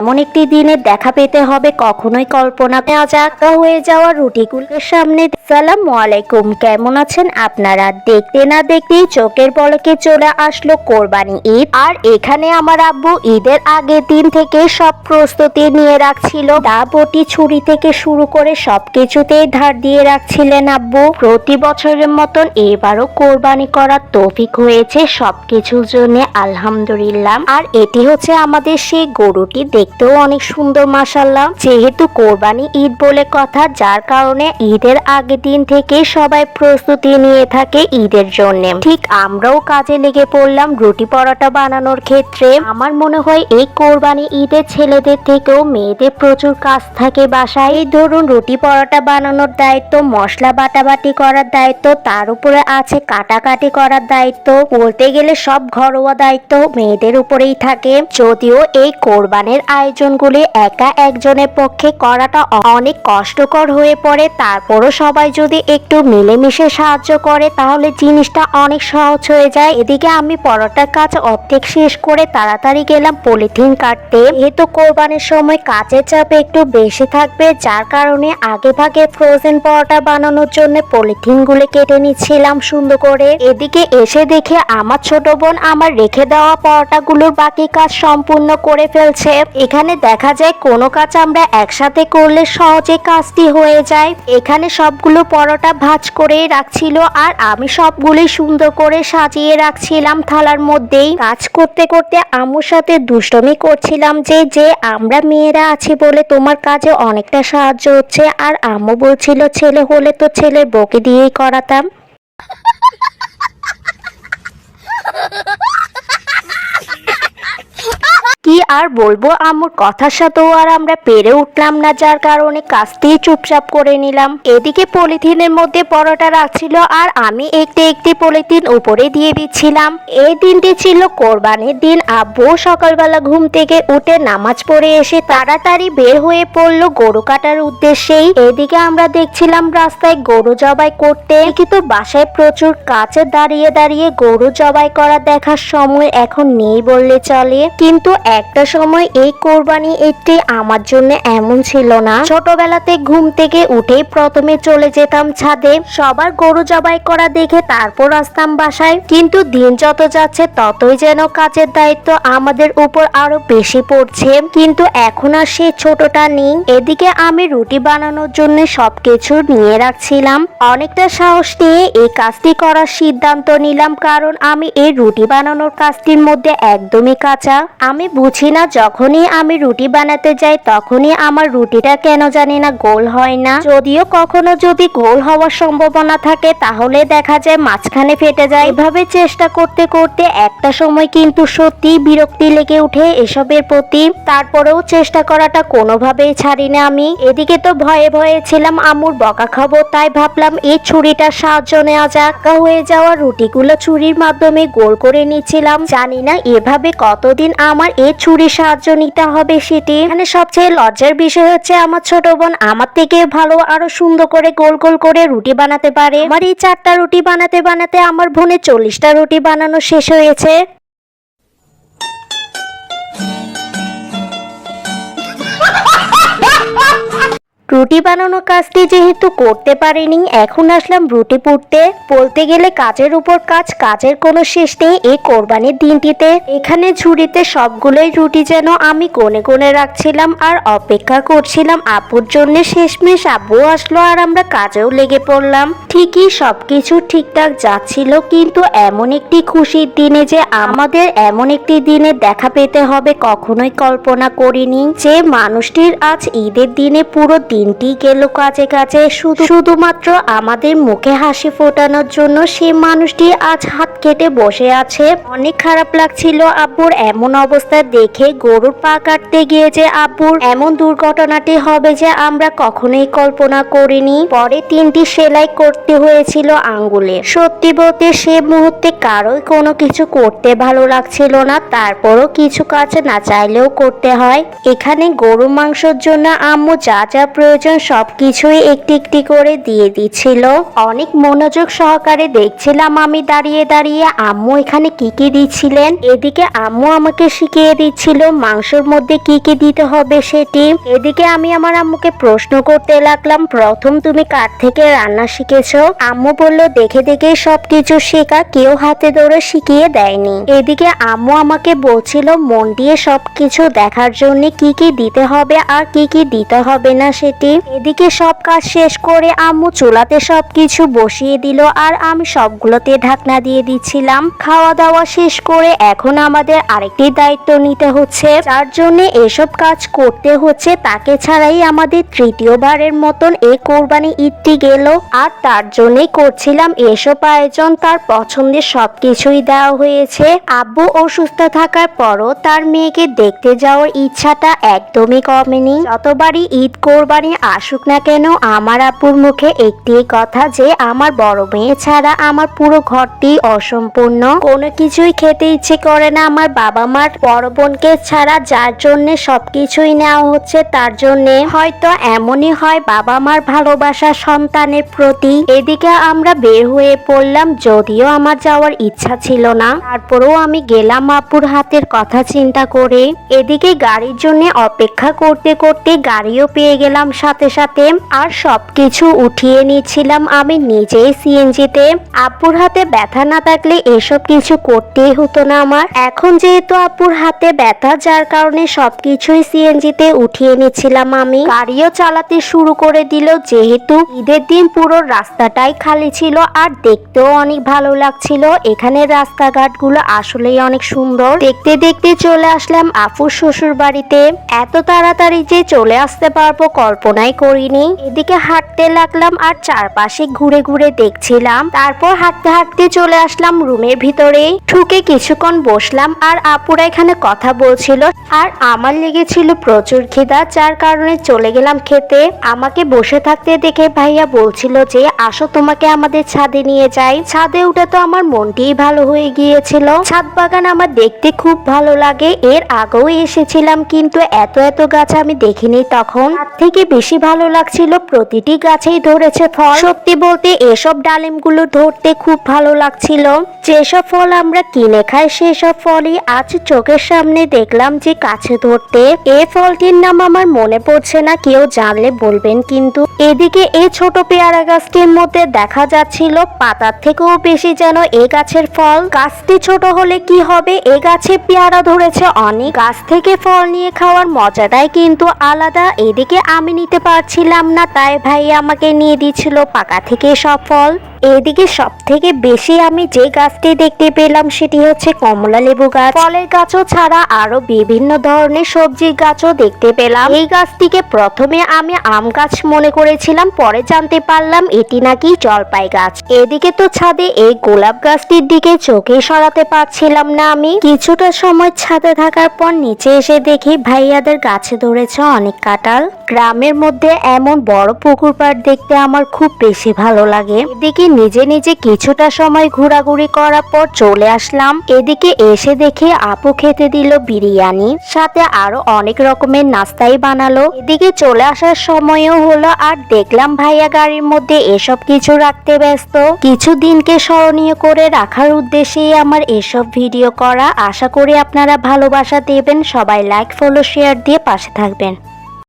এমন একটি দিনের দেখা পেতে হবে কখনোই কল্পনা করা যাক হয়ে যাওয়া রুটিগুলোর সামনে। আসসালামু আলাইকুম, কেমন আছেন আপনারা? দেখতে না দেখতেই চোখের পলকে চলে আসলো কোরবানি ঈদ। আর এখানে আমার আব্বু ঈদের আগের দিন থেকে সব প্রস্তুতি নিয়ে রাখছিল। দা বটি ছুরি থেকে শুরু করে সবকিছুতেই ধার দিয়ে রাখছিলেন আব্বু। প্রতি বছরের মতন এবারও কোরবানি করার তৌফিক হয়েছে সবকিছুর জন্য আলহামদুলিল্লাহ। আর এটি হচ্ছে আমাদের সেই গরুটি, দেখতেও অনেক সুন্দর মাশাআল্লাহ। যেহেতু কোরবানি ঈদ বলে কথা, যার কারণে ঈদের আগের দিন থেকে সবাই প্রস্তুতি নিয়ে থাকে ঈদের জন্য। ঠিক আমরাও কাজে লেগে পড়লাম রুটি পরোটা বানানোর ক্ষেত্রে। আমার মনে হয় এই কোরবানি ঈদের ছেলেদের থেকেও মেয়েদের প্রচুর কাজ থাকে বাসায়। এই ধরুন রুটি পরোটা বানানোর দায়িত্ব, মশলা বাটাবাটি করার দায়িত্ব, তার উপরে আছে কাটাকাটি করার দায়িত্ব। বলতে গেলে সব ঘরোয়া দায়িত্ব মেয়েদের উপরেই থাকে। যদিও এই কোরবানির আয়োজনগুলি একা একজনের পক্ষে করাটা অনেক কষ্টকর হয়ে পড়ে, তারপরও সবাই যদি একটু মিলেমিশে সাহায্য করে তাহলে জিনিসটা অনেক সহজ হয়ে যায়। এদিকে আমি পরোটার কাজ অর্ধেক শেষ করে তাড়াতাড়ি গেলাম পলিথিন কাটতে। যেহেতু কোরবানির সময় কাজের চাপ একটু বেশি থাকবে, যার কারণে আগে ভাগে ফ্রোজেন পরোটা বানানোর জন্য পলিথিন গুলো কেটে নিচ্ছিলাম সুন্দর করে। এদিকে এসে দেখে আমার ছোট বোন আমার রেখে দেওয়া পরোটাগুলোর বাকি কাজ সম্পূর্ণ করে ফেলছে। এখানে দেখা যায় কোনো কাজ আমরা একসাথে করলে সহজে কাজটি হয়ে যায়। এখানে সবগুলো পরোটা ভাঁজ করে রাখছিল আর আমি সবগুলোই সুন্দর করে সাজিয়ে রাখছিলাম থালার মধ্যেই। কাজ করতে করতে আম্মুর সাথে দুষ্টমি করছিলাম যে আমরা মেয়েরা আছি বলে তোমার কাজে অনেকটা সাহায্য হচ্ছে। আর আম্মু বলছিল ছেলে হলে তো ছেলের বউকে দিয়েই করাতাম। কি আর বলবো, আম্মুর কথার সাথেও আর আমরা পেরে উঠলাম না, যার কারণে কাজটি চুপচাপ করে নিলাম। এদিকে পলিথিনের মধ্যে পরোটা রাখছিল আর আমি একটি একটি পলিথিন উপরে দিয়ে দিচ্ছিলাম। এই দিনটি ছিল কোরবানির দিন। আব্বু সকালবেলা ঘুম থেকে উঠে নামাজ পড়ে এসে তাড়াতাড়ি বের হয়ে পড়লো গরু কাটার উদ্দেশ্যেই। এদিকে আমরা দেখছিলাম রাস্তায় গরু জবাই করতে, কিন্তু বাসায় প্রচুর কাছে দাঁড়িয়ে দাঁড়িয়ে গরু জবাই করা দেখার সময় এখন নেই বললে চলে। কিন্তু একটা সময় এই কোরবানি ঈদটি আমার জন্য এমন ছিল না। ছোটবেলাতে ঘুম থেকে উঠেই প্রথমে চলে যেতাম ছাদে, সবার গরু জবাই করা দেখে তারপর আসতাম বাসায়। কিন্তু দিন যত যাচ্ছে ততই যেন কাজের দায়িত্ব আমাদের উপর আরো বেশি পড়ছে, কিন্তু এখন আর সে ছোটটা নেই। এদিকে আমি রুটি বানানোর জন্য সবকিছু নিয়ে রাখছিলাম। অনেকটা সাহস নিয়ে এই কাজটি করার সিদ্ধান্ত নিলাম, কারণ আমি এই রুটি বানানোর কাজটির মধ্যে একদমই কাঁচা। আমি বুঝি না, যখনই আমি রুটি বানাতে যাই তখনই আমার রুটিটা কেন জানি না গোল হয় না। যদিও কখনো যদি গোল হওয়ার সম্ভাবনা থাকে তাহলে দেখা যায় মাঝখানে ফেটে যায়। এভাবে চেষ্টা করতে করতে একটা সময় কিন্তু সত্যি বিরক্তি লেগে উঠে এসবের প্রতি। তারপরেও চেষ্টা করাটা কোনোভাবেই ছাড়ি না আমি। এদিকে তো ভয়ে ভয়ে ছিলাম আম্মুর বকা খাবো, তাই ভাবলাম এই ছুরিটার সাহায্য নেওয়া যাক। হয়ে যাওয়া রুটিগুলো ছুরির মাধ্যমে গোল করে নিচ্ছিলাম। জানি না এভাবে কতদিন আমার এই ছুরির সাহায্য নিতে হবে সেটি। এখানে সবচেয়ে লজ্জার বিষয় হচ্ছে আমার ছোট বোন আমার থেকে ভালো আরো সুন্দর করে গোল গোল করে রুটি বানাতে পারে। আমার এই 4টা রুটি বানাতে বানাতে আমার বোনের 40টা রুটি বানানো শেষ হয়েছে। রুটি বানানোর কাজটি যেহেতু করতে পারিনি, এখন আসলাম রুটি পুড়তে। বলতে গেলে কাজের উপর কাজ, কাজের কোনো শেষ নেই এই কোরবানির দিনটিতে। এখানে ঝুড়িতে সবগুলোই রুটি যেন আমি কোণে কোণে রাখছিলাম আর অপেক্ষা করছিলাম আব্বুর জন্য। শেষমেশ আব্বু আসলো আর আমরা কাজেও লেগে পড়লাম। ঠিকই সবকিছু ঠিকঠাক যাচ্ছিল, কিন্তু এমন একটি খুশির দিনে যে আমাদের এমন একটি দিনে দেখা পেতে হবে কখনোই কল্পনা করিনি। যে মানুষটির আজ ঈদের দিনে পুরো দিনটি গেল কাজে কাজে শুধুমাত্র আমাদের মুখে হাসি ফোটানোর জন্য, সে মানুষটি আজ হাত কেটে বসে আছে। অনেক খারাপ লাগছিল আব্বুর এমন অবস্থা দেখে। গরুর পা কাটতে গিয়ে যে আব্বুর এমন দুর্ঘটনাটি হবে যে আমরা কখনোই কল্পনা করিনি। পরে 3টি সেলাই করতে হয়েছিল আঙ্গুলে। সত্যি বলতে সে মুহূর্তে কারোই কোনো কিছু করতে ভালো লাগছিল না, তারপরও কিছু কাজ না চাইলেও করতে হয়। এখানে গরু মাংসের জন্য আম্মু যা যা প্রয়োজন ভাইজান সবকিছুই একটি একটি করে দিয়ে দিচ্ছিল। অনেক মনোযোগ সহকারে দেখছিলাম আমি দাঁড়িয়ে দাঁড়িয়ে আম্মু এখানে কি কি দিচ্ছিলেন। এদিকে আম্মু আমাকে শিখিয়ে দিচ্ছিল মাংসের মধ্যে কি কি দিতে হবে সেটি। এদিকে আমি আমার আম্মুকে প্রশ্ন করতে লাগলাম, প্রথম তুমি কার থেকে রান্না শিখেছো? আম্মু বলল, দেখে দেখে সবকিছু শেখা, কেউ হাতে ধরে শিখিয়ে দেয়নি। এদিকে আম্মু আমাকে বলছিল মন দিয়ে সবকিছু দেখার জন্য কি কি দিতে হবে আর কি কি দিতে হবে না সেটি। এদিকে সব কাজ শেষ করে আম্মু চুলাতে সবকিছু বসিয়ে দিল আর আমি সবগুলোতে ঢাকনা দিয়ে দিচ্ছিলাম। খাওয়া দাওয়া শেষ করে এখন আমাদের আরেকটি দায়িত্ব নিতে হচ্ছে, যার জন্য এসব কাজ করতে হচ্ছে। তাকে ছাড়াই আমাদের তৃতীয়বারের মতন এই কোরবানি ঈদটি গেল, আর তার জন্যই করছিলাম এসব আয়োজন। তার পছন্দের সবকিছুই দেওয়া হয়েছে। আব্বু অসুস্থ থাকার পরও তার মেয়েকে দেখতে যাওয়ার ইচ্ছাটা একদমই কমেনি। যতবারই ঈদ কোরবানি আসুক না কেন আমার আব্বুর মুখে একটি কথা যে আমার বড় মেয়ে ছাড়া আমার পুরো ঘরটি অসম্পূর্ণ, কোনো কিছুই খেতে ইচ্ছে করে না আমার বাবা মার বড় বোনকে ছাড়া, যার জন্য সবকিছুই নেওয়া হচ্ছে। তার জন্য হয়তো এমনই হয় বাবা মার ভালোবাসা সন্তানের প্রতি। এদিকে আমরা বের হয়ে পড়লাম, যদিও আমার যাওয়ার ইচ্ছা ছিল না, তারপরেও আমি গেলাম আব্বুর হাতের কথা চিন্তা করে। এদিকে গাড়ির জন্য অপেক্ষা করতে করতে গাড়িও পেয়ে গেলাম সাথে সাথে, আর সবকিছু উঠিয়ে নিচ্ছিলাম আমি নিজেই সিএনজিতে। আব্বুর হাতে ব্যথা না থাকলে এসব কিছু করতেই হতো না আমার। এখন যেহেতু আব্বুর হাতে ব্যথা, যার কারণে সবকিছুই সিএনজিতে উঠিয়ে নিচ্ছিলাম আমি। গাড়িও চালাতে শুরু করে দিল, যেহেতু ঈদের দিন পুরো রাস্তাটাই খালি ছিল আর দেখতেও অনেক ভালো লাগছিল। এখানে রাস্তাঘাট গুলো আসলেই অনেক সুন্দর। দেখতে দেখতে চলে আসলাম আফুর শ্বশুর বাড়িতে। এত তাড়াতাড়ি যে চলে আসতে পারবো কল্পনাই করিনি। এদিকে হাঁটতে লাগলাম আর চারপাশে ঘুরে ঘুরে দেখছিলাম। তারপর হাঁটতে হাঁটতে চলে আসলাম রুমের ভিতরে। ঢুকে কিছুক্ষণ বসলাম আর আপুরা এখানে কথা বলছিল, আর আমার লেগেছিল প্রচুর খিদা, যার কারণে চলে গেলাম খেতে। আমাকে বসে থাকতে দেখে ভাইয়া বলছিল যে আসো তোমাকে আমাদের ছাদে নিয়ে যাই। ছাদে উঠে তো আমার মনটিই ভালো হয়ে গিয়েছিল। ছাদ বাগান আমার দেখতে খুব ভালো লাগে। এর আগেও এসেছিলাম কিন্তু এত এত গাছ আমি দেখিনি তখন। তার থেকে বেশি ভালো লাগছিল প্রতিটি গাছেই ধরেছে ফল। সত্যি বলতে এসব ডালিমগুলো ধরতে খুব ভালো লাগছিল। যেসব ফল আমরা কিনে খাই সেসব ফলই আজ চোখের সামনে দেখলাম যে কাছে ধরতে। এই ফলটির নাম আমার মনে পড়ছে না, কেউ জানলে বলবেন কিন্তু। এদিকে এই ছোট পেয়ারা গাছটির মধ্যে দেখা যাচ্ছিল পাতার থেকেও বেশি যেন এ গাছের ফল। গাছটি ছোট হলে কি হবে, এ গাছে পেয়ারা ধরেছে অনেক। গাছ থেকে ফল নিয়ে খাওয়ার মজাটাই কিন্তু আলাদা। এদিকে আমি নিতে পারছিলাম না, তাই ভাই আমাকে নিয়ে দিচ্ছিল পাকা থেকে সব ফল। এদিকে সব থেকে বেশি আমি যে গাছটি দেখতে পেলাম সেটি হচ্ছে কমলা লেবু গাছ। ফলের গাছও ছাড়া আরো বিভিন্ন ধরনের সবজির গাছও দেখতে পেলাম। এই গাছটিকে প্রথমে আমি আম গাছ মনে করেছিলাম, পরে জানতে পারলাম এটি নাকি জলপাই গাছ। এদিকে তো ছাদে এই গোলাপ গাছটির দিকে চোখে সরাতে পারছিলাম না আমি। কিছুটা সময় ছাদে থাকার পর নিচে এসে দেখি ভাইয়াদের গাছে ধরেছে অনেক কাঁঠাল। গ্রামের মধ্যে এমন বড় পুকুর পাড় দেখতে আমার খুব বেশি ভালো লাগে। এদিকে নিজে নিজে কিছুটা সময় ঘোরাঘুরি করার পর চলে আসলাম। এদিকে এসে দেখে আপু খেতে দিল বিরিয়ানি, সাথে আরো অনেক রকমের নাস্তাই বানালো। এদিকে চলে আসার সময়ও হলো, আর দেখলাম ভাইয়া গাড়ির মধ্যে এসব কিছু রাখতে ব্যস্ত। কিছু দিনকে স্মরণীয় করে রাখার উদ্দেশ্যেই আমার এসব ভিডিও করা। আশা করি আপনারা ভালোবাসা দেবেন। সবাই লাইক, ফলো, শেয়ার দিয়ে পাশে থাকবেন।